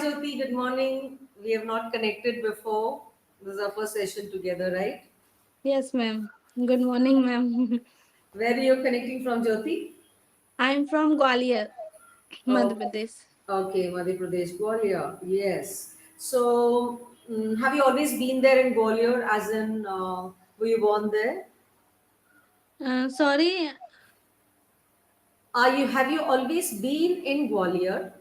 Jyoti. Good morning. We have not connected before. This is our first session together, right? Yes, ma'am. Good morning, ma'am. Where are you connecting from, Jyoti? I'm from Gwalior, Madhya Oh, Pradesh. okay, Madhya Pradesh, Gwalior. Yes. So, have you always been there in Gwalior? As in, were you born there? Sorry, Are you? Have you always been in Gwalior?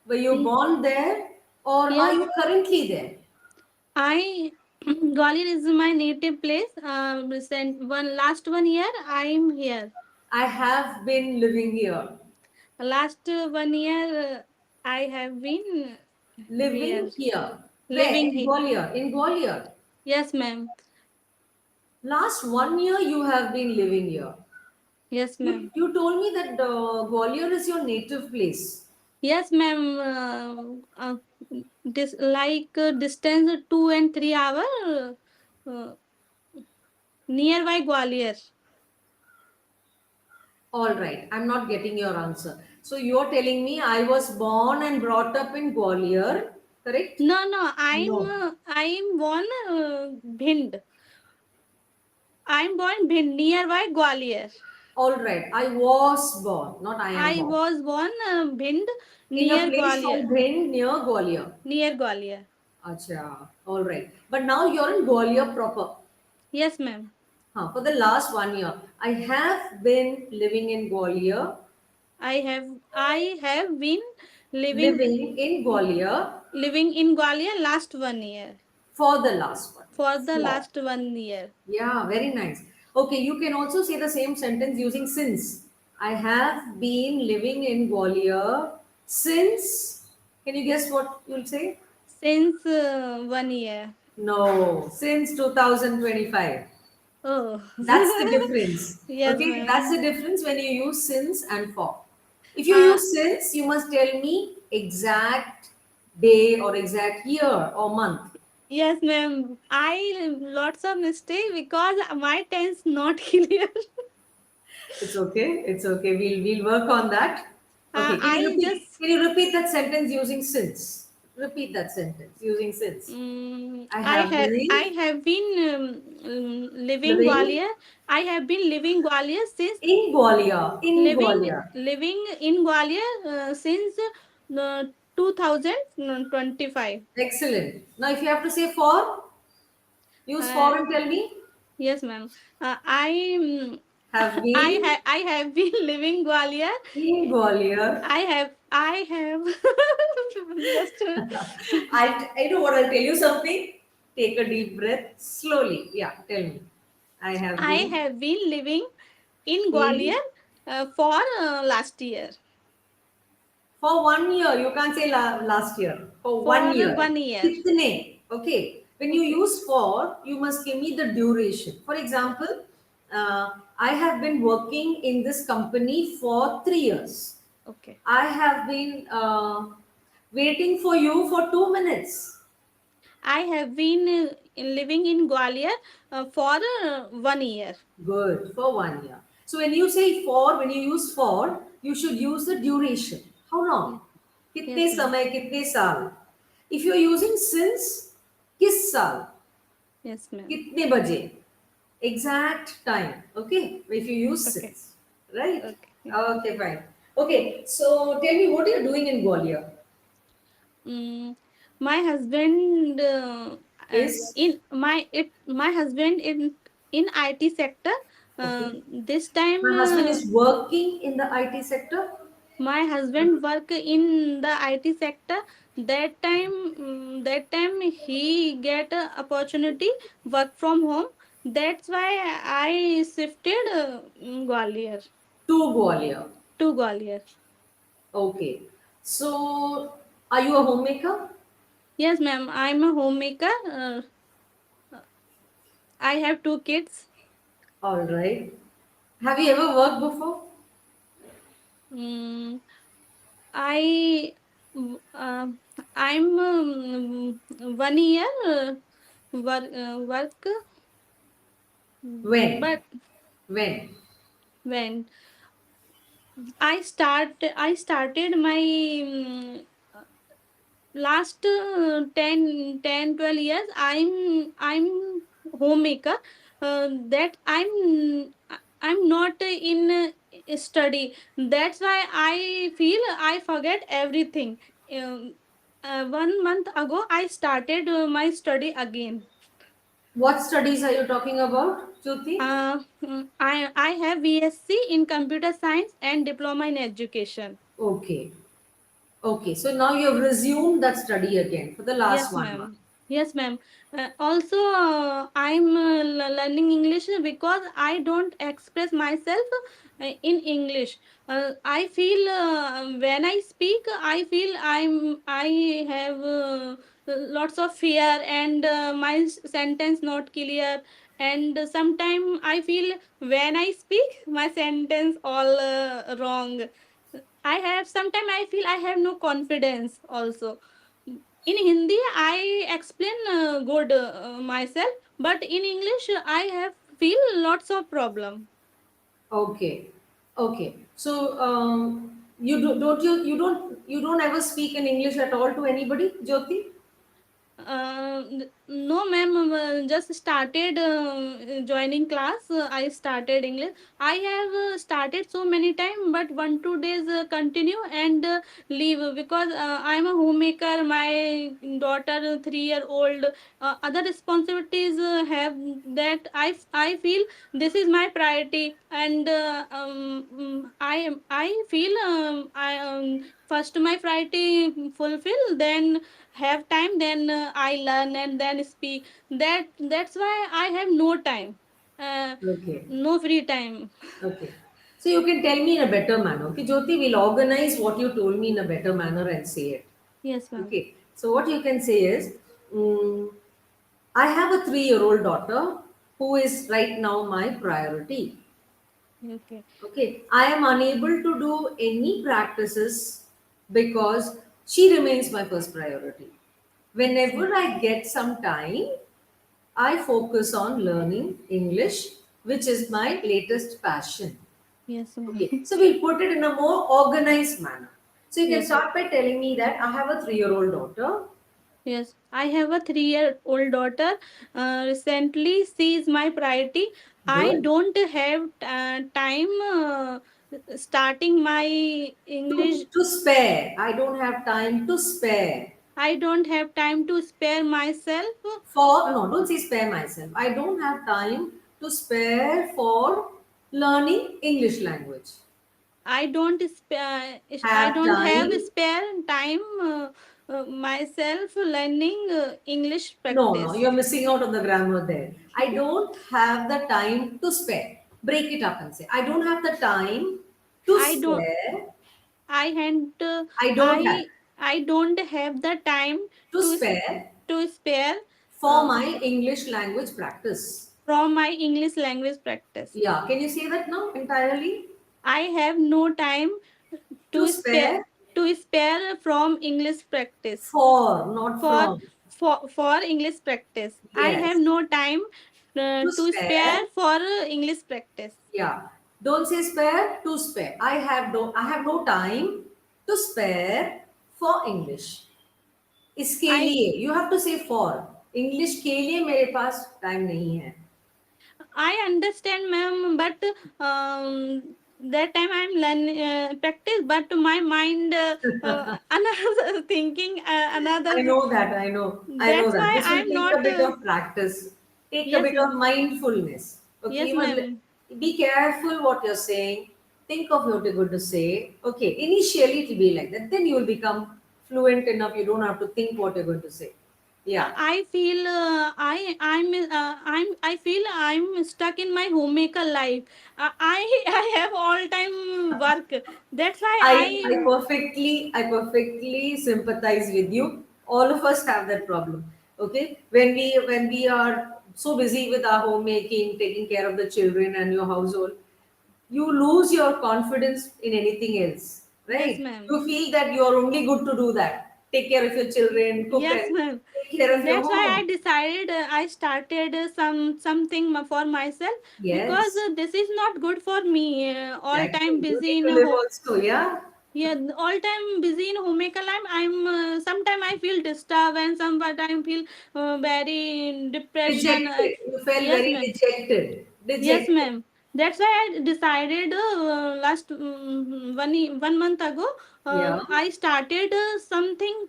Were you y- born there, or are yes, you currently there? I Gwalior is my native place. Recent one last 1 year, I'm here. I have been living here. Last 1 year, I have been here Living here. Where? living In here. Gwalior. In Gwalior. Yes, ma'am. Last 1 year you have been living here. Yes, You ma'am. you told me that Gwalior is your native place. Yes, ma'am. This like distance 2 and 3 hour uh, nearby Gwalior. All right, I'm not getting your answer. So you're telling me I was born and brought up in Gwalior, correct? No, no, No. I'm born Bhind. I'm born Bhind, nearby Gwalior. All right, I was born, not I am I born. was born Bhind, In a near place Gwalior. called Bhind near Gwalior. Near Gwalior. Acha, all right. But now you're in Gwalior proper. Yes, ma'am. For the last 1 year, I have been living in Gwalior, I have been living living in Gwalior living in Gwalior last 1 year. for the last one. For the Wow. last 1 year. Yeah, very nice. Okay, you can also say the same sentence using since. I have been living in Gwalior since. Can you guess what you'll say? Since 1 year. No, since 2025. Oh. That's the difference. Yes, Okay, that's ma'am. the difference when you use since and for. If you Uh, use since, you must tell me exact day or exact year or month. yes, ma'am. I lots of mistake because my tense not clear. It's okay. It's okay. We'll work on that. Okay. Can you I repeat? just Can you repeat that sentence using since? Repeat that sentence using since. I have I been have been living living Gwalior. I have been living Gwalior since in Gwalior. In living Gwalior. living in Gwalior since 2025. Excellent. Now, if you have to say for, use Uh, for and tell me. yes, ma'am. I Have been I have been living Gwalior. in Gwalior. I have just I know what I'll tell you something. Take a deep breath slowly. Yeah, tell me. I have I been have been living in Gwalior in for last year. for 1 year. You can't say last year. For For 1 year. 1 year. Kitne. Okay. When you Okay. use for, you must give me the duration. For example, I have been working in this company for 3 years. Okay. I have been waiting for you for 2 minutes. I have been living in Gwalior for 1 year. Good, for 1 year. So when you say for, when you use for, you should use the duration. How long? Yes, कितने yes, ma'am. समय कितने साल? If you're using since, किस साल? Yes, ma'am. कितने बजे? Exact time. Okay, if you use Okay. since, right? Okay. Yeah. Okay, fine. Okay, so tell me what you're doing in Gwalior Mm, my husband is my husband in IT sector. okay. This time My husband is working in the IT sector. my husband work in the IT sector. That time he get a opportunity work from home. That's why I shifted Gwalior To Gwalior. to Gwalior. Okay. So, are you a homemaker? Yes, ma'am. I'm a homemaker. I have 2 kids. All right. Have you ever worked before? Mm, I uh, I'm 1 year work, When? but When? when I started my last 12 years I'm homemaker. That I'm not in study. That's why I feel I forget everything. um, 1 month ago I started my study again. What studies are you talking about, Jyoti? I have BSc in computer science and diploma in education. Okay. Okay. So now you have resumed that study again for the last Yes, 1 month. ma'am. Yes, ma'am. Also, I'm learning English because I don't express myself in English. I feel when I speak, I feel I have lots of fear, and my sentence not clear. And sometimes I feel when I speak, my sentence all wrong. I have sometimes I feel I have no confidence also. In Hindi, I explain good myself, but in English, I have feel lots of problem. Okay. Okay. So you don't you don't ever speak in English at all to anybody, Jyoti? No, ma'am. Just started joining class. I started English. I have started so many time, but 1 2 days continue and leave because I'm a homemaker. My daughter, 3 year old, other responsibilities have that. I feel this is my priority, and I feel I first my priority fulfill, then have time, then I learn and then speak. That's why I have no time, uh, Okay. no free time. Okay. So you can tell me in a better manner. Okay, Jyoti, will organize what you told me in a better manner and say it. Yes, ma'am. Okay. So what you can say is, I have a 3-year-old daughter who is right now my priority. Okay. Okay. I am unable to do any practices because she remains my first priority. Yes, Whenever I get some time, I focus on learning English, which is my latest passion. yes, ma'am. Okay, so we'll put it in a more organized manner. So you can Yes, start by telling me that I have a 3-year-old daughter. yes. I have a 3 year old daughter. Recently, she is my priority. I Good. don't have time starting my English. To spare. I don't have time to spare. I don't have time to spare myself. For, Uh, no, don't say spare myself. I don't have time to spare for learning English language. I Have don't have time. spare time myself learning English No, no, practice. you're missing out on the grammar there. I don't have the time to spare. Break it up and say, I don't have the time to I don't spare. I had I don't have I don't have the time to to spare to spare for uh, my English language practice. from my English language practice. Yeah, can you say that now entirely? I have no time To to spare spare from English practice. for, not for from. for English practice. I have Yes, no time to to spare spare. for English practice. Yeah, don't say spare, to spare. I have no time to spare for English. इसके I लिए you have to say for. English के लिए मेरे पास time नहीं है. I understand, ma'am, but that time I'm learning practice, but my mind another thinking I another. know that. I know That's that. why This will I'm take a not. bit of practice. Take a Yes, bit ma'am. of mindfulness. Okay, Yes, you must ma'am. be careful what you're saying. Think of what you're going to say. Okay, initially it will be like that. Then you will become fluent enough. You don't have to think what you're going to say. Yeah. I feel I feel I'm stuck in my homemaker life. I have all time work. That's why I perfectly sympathize with you. All of us have that problem. Okay, when we are so busy with our homemaking, taking care of the children and your household, you lose your confidence in anything else, yes, right? ma'am. You feel that you are only good to do that. Take care of your children, cook Yes, and ma'am. take care of your That's why I home. decided I started something for myself because Yes, this is not good for me. All exactly. time You busy need in to a live home. also, yeah. Yeah, all time busy in homemaker life. I'm sometime I feel disturbed and sometimes I feel very depression. Dejected. You felt Yes, very ma'am. dejected. Yes, Dejected. ma'am. That's why I decided last 1 month ago. Yeah. I started something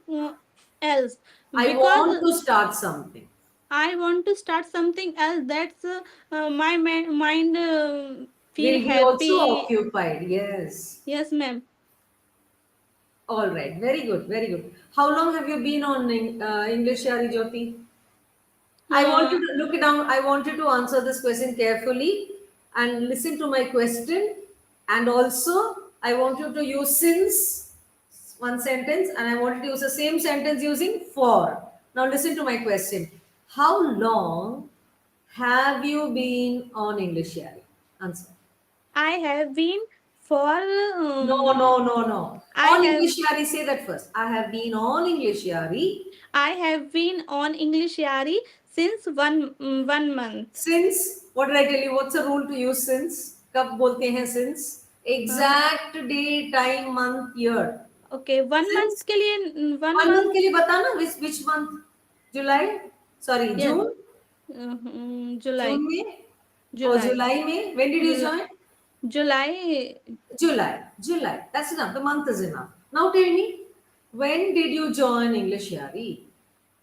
else I want because to start something. I want to start something else. That's my mind feel Will be also happy. occupied. Yes. Yes, ma'am. All right. Very good. Very good. How long have you been on English, Shari Jyoti? I want Uh, you to look it down. I want you to answer this question carefully and listen to my question. And also, I want you to use since one sentence, and I want you to use the same sentence using for. Now, listen to my question. How long have you been on English, Shari? Answer. I have been for No, no, no, no. I On have English, Yari, say that first. I have been on English, Yari, I have been on English Yari since 1 month. since, what did I tell you? What's the rule to use since? कब बोलते हैं since? Uh, Exact day, time, month, year. okay, 1 month Since के लिए 1 month1 month. के लिए बताना, which month? July? Sorry, Yes, June? July, June में? Or July, July में? When did you July, join? July. July. July. That's enough. The month is enough. Now tell me, when did you join English, Yari?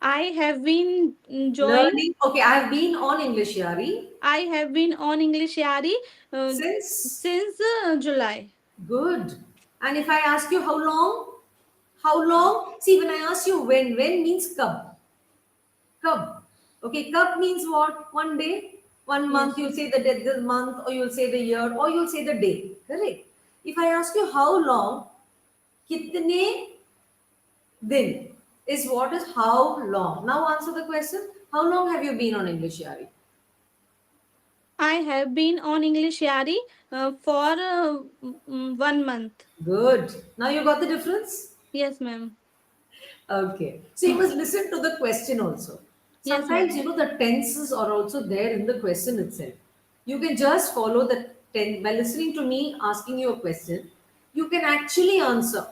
I have been joined. Learning. Okay, I have been on English, Yari, I have been on English Yari uh, since. since July. Good. And if I ask you how long, how long? See, when I ask you when means kab. Kab. Okay, kab means what? One day, 1 month. Yes, You'll say the month, or you'll say the year, or you'll say the day. Correct. If I ask you how long, kitne din is what is how long. Now answer the question. How long have you been on English, Yari? I have been on English Yari for 1 month. Good. Now you got the difference? Yes, ma'am. Okay. So you must listen to the question also. Yes, ma'am. Sometimes, the tenses are also there in the question itself. You can just follow the tense by listening to me asking you a question. You can actually answer.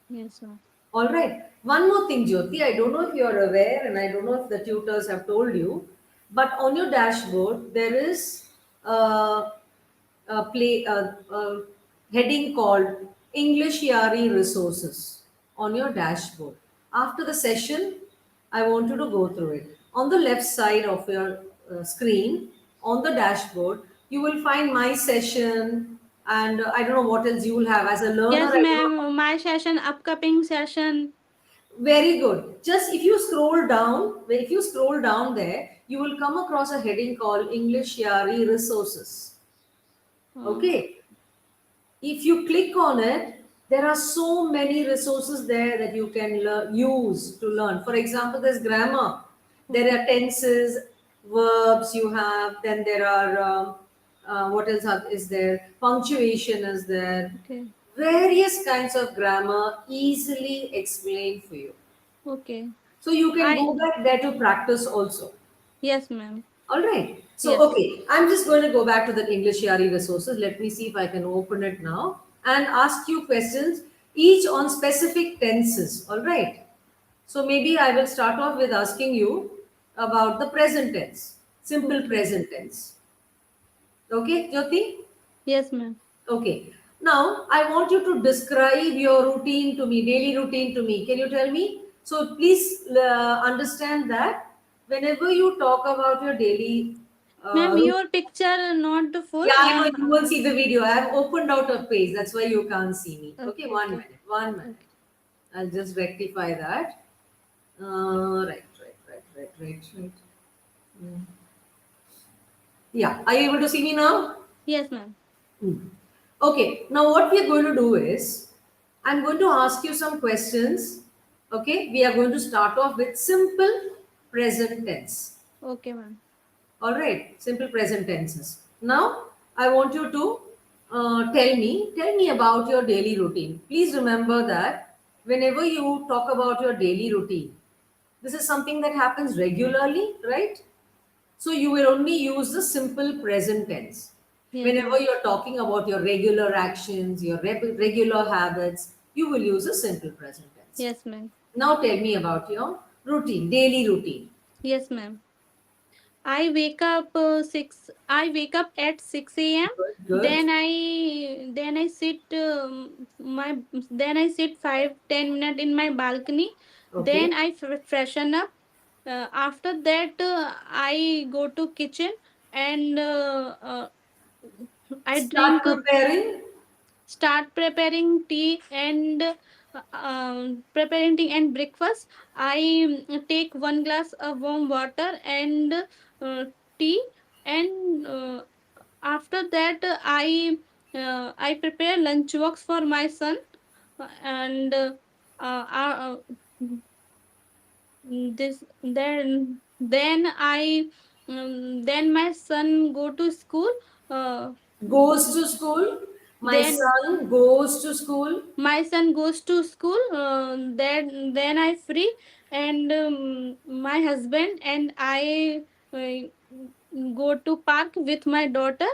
Yes, ma'am. All right. One more thing, Jyoti. I don't know if you are aware, and I don't know if the tutors have told you, but on your dashboard there is a heading called English Yari Resources on your dashboard. After the session, I want you to go through it. On the left side of your screen, on the dashboard, you will find my session, and I don't know what else you will have as a learner. Yes, I don't know. ma'am. My session, upcoming session. Very good. Just if you scroll down there, you will come across a heading called English Yari Resources. Uh, Okay. If you click on it, there are so many resources there that you can use to learn. For example, there's grammar, there okay. are tenses, verbs you have, then there are, what else is there? Punctuation is there. Okay. Various kinds of grammar easily explained for you. Okay. So you can I go back there to practice also. Yes, ma'am. All right. So, Yes. okay, I'm just going to go back to the English Yari resources. Let me see if I can open it now and ask you questions, each on specific tenses. All right. So, maybe I will start off with asking you about the present tense, simple Okay. present tense. Okay, Jyoti? Yes, ma'am. Okay. Now, I want you to describe your routine to me, daily routine to me. Can you tell me? So, please understand that whenever you talk about your daily Ma'am, routine, your picture not full. yeah, I know you won't see the video. I have opened out a page. That's why you can't see me. Okay, Okay, one okay. minute. One minute. Okay. I'll just rectify that. Right. Mm. Yeah. Are you able to see me now? Yes, ma'am. Hmm. Okay, now what we are going to do is, I'm going to ask you some questions. Okay, we are going to start off with simple present tense. Okay, ma'am. All right, simple present tenses. Now, I want you to tell me about your daily routine. Please remember that whenever you talk about your daily routine, this is something that happens regularly, right? So you will only use the simple present tense. Yes, Whenever ma'am. you're talking about your regular actions, your regular habits, you will use a simple present tense. Yes, ma'am. Now tell me about your routine, daily routine. Yes, ma'am. I wake up 6. I wake up at 6 a.m. Good, good. Then I sit my then I sit 5-10 minutes in my balcony. Okay. Then I freshen up. After that, I go to kitchen and I Start drink preparing. start preparing tea and breakfast. I take one glass of warm water and uh, tea, and after that I prepare lunch box for my son, and uh, uh, this then my son go to school. uh, Goes to school. My then son goes to school. my son goes to school. Then I free, and my husband and I go to park with my daughter,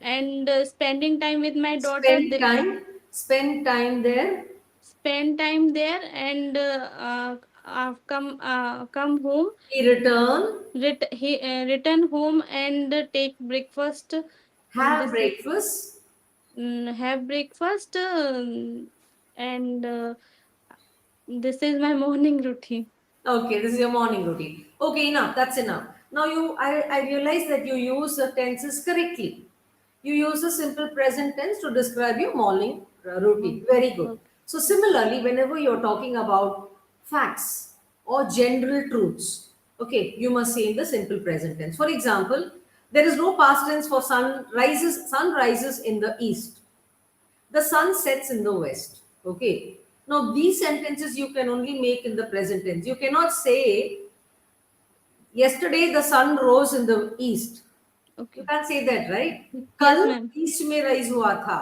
and spending time with my daughter. Spend time. Spend time there. Spend time there, and come home. He return. Return home and take breakfast. Have This is breakfast. have breakfast, and this is my morning routine. Okay, this is your morning routine. Okay, enough. That's enough. Now I realize that you use the tenses correctly. You use a simple present tense to describe your morning Oh, routine. Very good. okay. So similarly, whenever you're talking about facts or general truths, okay, you must say in the simple present tense. For example, there is no past tense for sun rises. Sun rises in the east. The sun sets in the west. Okay. Now, these sentences you can only make in the present tense. You cannot say, yesterday the sun rose in the east. You Okay. can't say that, right? Yes, Kal ma'am. east mein rise hua tha.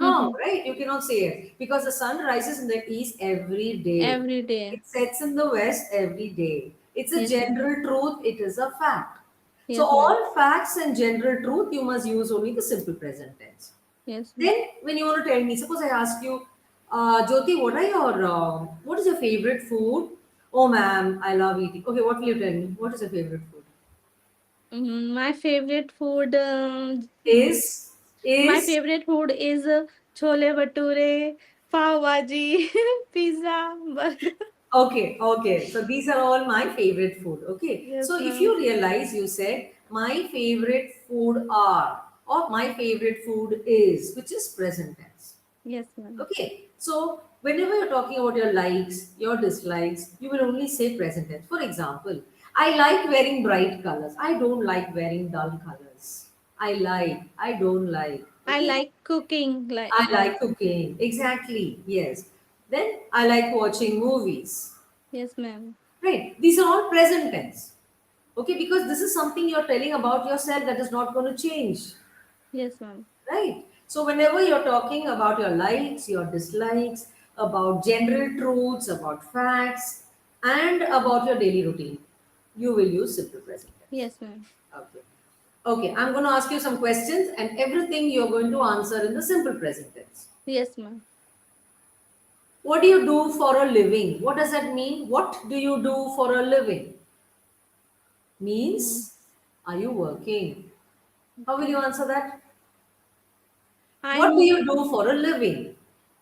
No, Mm-hmm. right? You cannot say it because the sun rises in the east every day. Every day. It sets in the west every day. It's a Yes, ma'am. general truth. It is a fact. So Yes, ma'am. all facts and general truth, you must use only the simple present tense. Yes, ma'am. Then, when you want to tell me, suppose I ask you, Jyoti, what is your favorite food? Oh, ma'am, I love eating. Okay, what will you tell me? What is your favorite food? My favorite food. Is My is favorite food is chole bhature, pav bhaji, pizza, burger. Okay, okay. So these are all my favorite food. Okay. Yes, So if ma'am. you realize, you said my favorite food are or my favorite food is, which is present tense. Yes, ma'am. Okay, so whenever you're talking about your likes, your dislikes, you will only say present tense. For example, I like wearing bright colors. I don't like wearing dull colors. I don't like. I Okay, like cooking. I like cooking. Exactly, yes. Then I like watching movies. Yes, ma'am. Right, these are all present tense. Okay, because this is something you're telling about yourself that is not going to change. Yes, ma'am. Right. So whenever you're talking about your likes, your dislikes, about general truths, about facts, and about your daily routine, you will use simple present tense. Yes, ma'am. Okay. Okay, I'm going to ask you some questions and everything you're going to answer in the simple present tense. Yes, ma'am. What do you do for a living? What does that mean? What do you do for a living? Mm, Means, are you working? How will you okay. answer that? What do I'm you do for a living?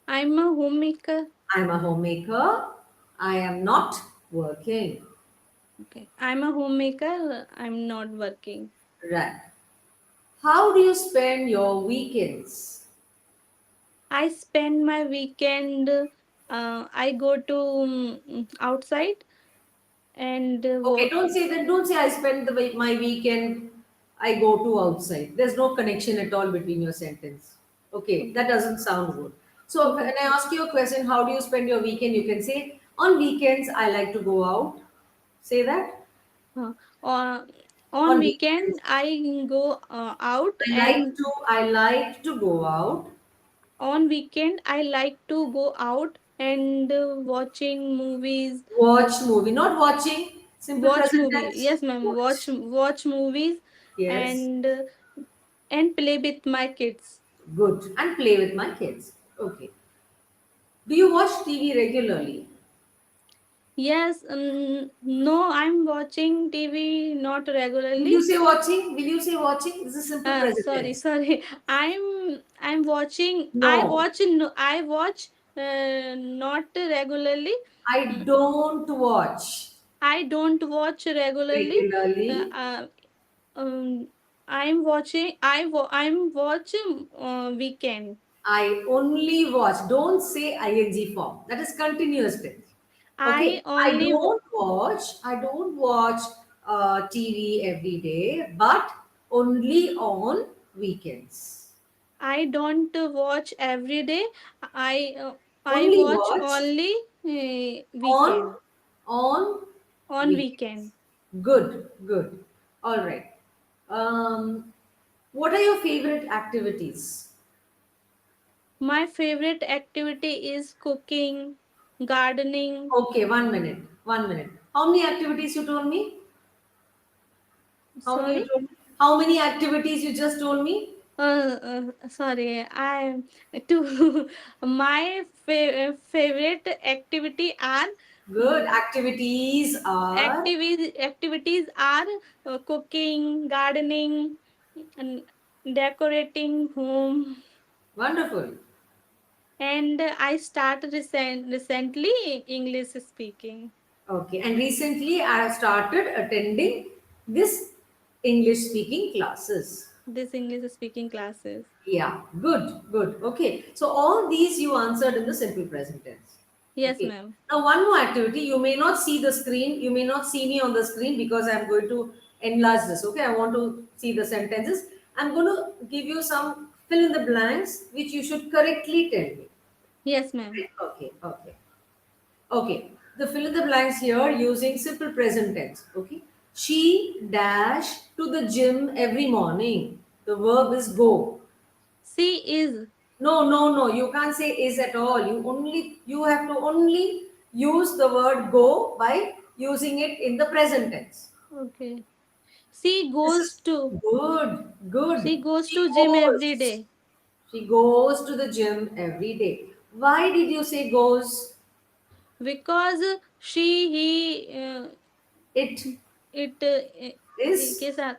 I'm a homemaker. I'm a homemaker. I am not working. Okay. I'm a homemaker. I'm not working. Right. How do you spend your weekends? I spend my weekend. I go to outside and Okay, walk. don't say that. Don't say I spend my weekend. I go to outside. There's no connection at all between your sentence. Okay, that Okay. doesn't sound good. So when Okay. I ask you a question, how do you spend your weekend? You can say on weekends I like to go out. Say that Uh, on on on weekend weekends I go out, and I like to go out. on weekend I like to go out and watching movies. Watch movie, not watching. Simple Watch present movie. tense. Yes, ma'am. Watch. Watch movies, Yes. and and play with my kids. Good. And play with my kids. Okay. Do you watch TV regularly? Yes, no, I'm watching TV not Will you regularly. say watching? Will you say watching? This is simple present Sorry, tense. sorry. I'm watching. No, I watch not regularly. I Mm, don't watch I don't watch regularly. Uh, regularly. uh, um, I'm watching weekend. I only watch. Don't say ing form. That is continuous tense. I Okay. I only wa- don't watch. I don't watch TV every day, but only on weekends. I don't watch every day. I Only watch watch only on weekend on on weekends. weekend. Good, good. All right. What are your favorite activities? My favorite activity is cooking, gardening. Okay, 1 minute. 1 minute. How many activities you told me? How many you Sorry. told me? How many activities you just told me? Sorry. I to favorite activity are Good. Activities are activities are cooking, gardening, and decorating home. wonderful. And I started recently English speaking. Okay. And recently I have started attending this English speaking classes. This English speaking classes. Yeah, good, good. Okay, so all these you answered in the simple present tense. Yes, Okay, ma'am. now one more activity. You may not see the screen, you may not see me on the screen because I'm going to enlarge this. Okay, I want to see the sentences. I'm going to give you some fill in the blanks which you should correctly tell me. Yes, ma'am. Okay, okay, okay. The fill in the blanks here using simple present tense. Okay, she dash to the gym every morning. The verb is go. She is. No, no, no. You can't say is at all. You have to only use the word go by using it in the present tense. Okay. She This goes is to good, good. she goes She to gym every goes. day She goes to the gym every day. Why did you say goes? because she he It it is के साथ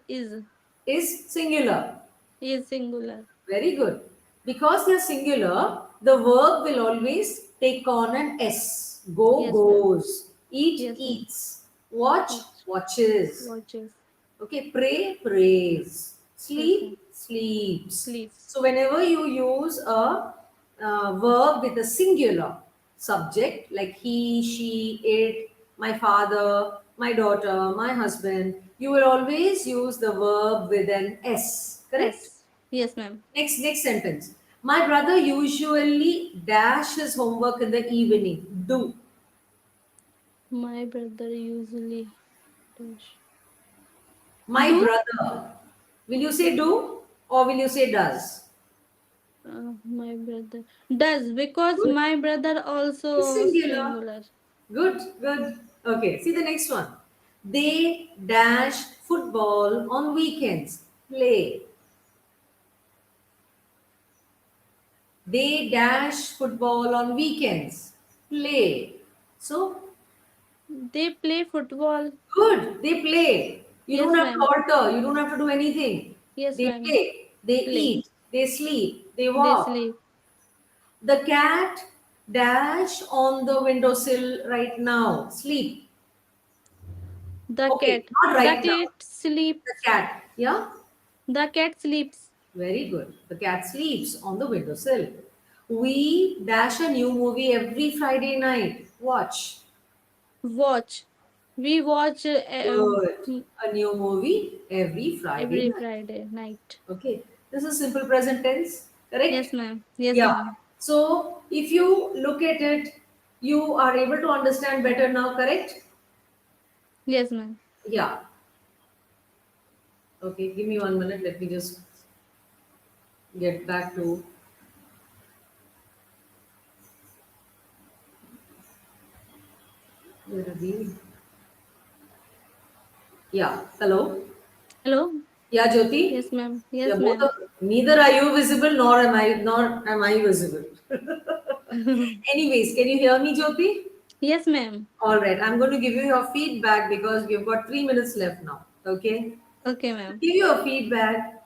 is singular. is singular. Very good. Because they're singular, the verb will always take on an S. Go, Yes, ma'am. goes. Eat, Yes, ma'am. eats. Watch, It watches. watches. Okay, pray, prays. Yes, ma'am. Sleep, sleeps. Sleeps. So, whenever you use a verb with a singular subject like he, she, it, my father, my daughter, my husband, you will always use the verb with an S. Correct? S. Yes, ma'am. Next sentence. My brother usually dash his homework in the evening. Do. My brother usually does. My Do brother. Will you say do or will you say does? my brother does because Good. my brother It's also singular. singular. Good, good. Okay, see the next one. They dash football on weekends. Play. They dash football on weekends. Play. So They play football. good. They play. You don't Yes, have to ma'am. alter. You don't have to do anything. Yes, They ma'am. play. They Play. eat. They sleep. They They walk. sleep. The cat dash on the windowsill right now. Sleep. The Okay, cat. not The right now. cat The sleeps. cat. Yeah. The cat sleeps. Very good. The cat sleeps on the windowsill. We dash a new movie every Friday night. Watch. Watch. We watch Good. A new movie every Friday every night. Friday night. Okay. This is simple present tense. Yes, Correct? ma'am. Yes, Yeah. ma'am. So if you look at it, you are able to understand better now, correct? Yes, ma'am. Yeah. Okay. Give me 1 minute. Let me just get back to where are we? Yeah. Hello. Hello. Yeah, Jyoti. Yes, ma'am. Yeah, Yes, both ma'am. of, neither are you visible nor am I visible. Anyways, can you hear me, Jyoti? Yes, ma'am. All right, I'm going to give you your feedback because we've got 3 minutes left now. Okay. Okay, To ma'am. give you a feedback,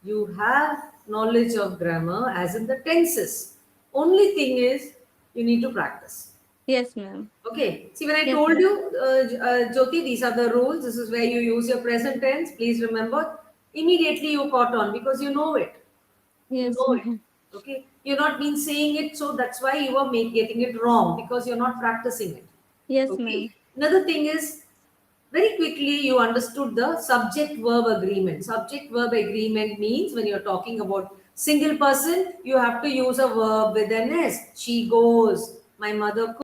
you have knowledge of grammar as in the tenses. Only thing is you need to practice. Yes, ma'am. Okay. See, when I Yes, told ma'am. you, Jyoti, these are the rules. This is where you use your present tense. Please remember. Immediately you caught on because you know it. You Yes, know it. ma'am. Okay. You're not been saying it, so that's why you are getting it wrong because you're not practicing it. Yes, Okay. ma'am. Another thing is very quickly you understood the subject verb agreement. Subject verb agreement means when you're talking about single person, you have to use a verb with an S. She goes. My mother